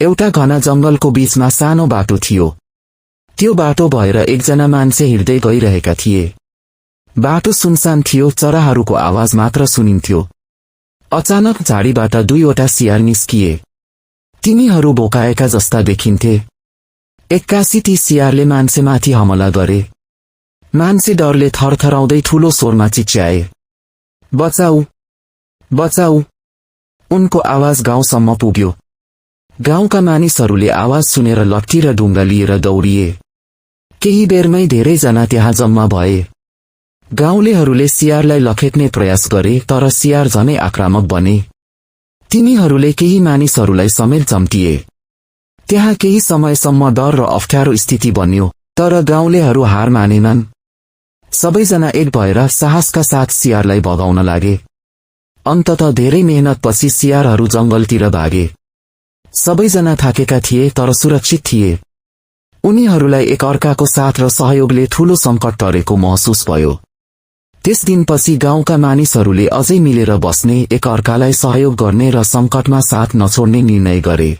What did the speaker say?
एउटा घना जंगलको बीचमा सानो बाटो थियो। त्यो बाटो भएर एकजना मान्छे हिँड्दै गइरहेका थिए। बाटो सुनसान थियो, चराहरूको आवाज मात्र सुनिन्थ्यो। अचानक झाडीबाट दुईवटा सियार निस्किए। तिनीहरू भोकाएका जस्ता देखिन्थे। एक्कासी ती सियारले मान्छेमाथि हमला गरे। मान्छे डरले थरथराउँदै ठूलो स्वरमा चिच्याए, बचाऊ, बचाऊ। उनको आवाज गाउँसम्म पुग्यो। गाउँका मानिसहरूले आवाज सुनेर लट्ठी र ढुङ्गा लिएर दौडिए। केही बेरमै धेरैजना त्यहाँ जम्मा भए। गाउँलेहरूले सियारलाई लखेट्ने प्रयास गरे, तर सियार झनै आक्रामक बने। तिनीहरूले केही मानिसहरूलाई समेत चम्टिए। त्यहाँ केही समयसम्म डर र अप्ठ्यारो स्थिति बन्यो, तर गाउँलेहरू हार मानेनन्। सबैजना एक भएर साहसका साथ सियारलाई भगाउन लागे। अन्ततः धेरै मेहनतपछि सियारहरू जंगलतिर भागे। सबैजना थाकेका थिए तर सुरक्षित थिए। उनीहरूलाई एक अर्काको साथ र सहयोगले ठूलो संकट टरेको महसुस भयो। त्यस दिनपछि गाउँका मानिसहरूले अझै मिलेर बस्ने, एक अर्कालाई सहयोग गर्ने र संकटमा साथ नछोड्ने निर्णय गरे।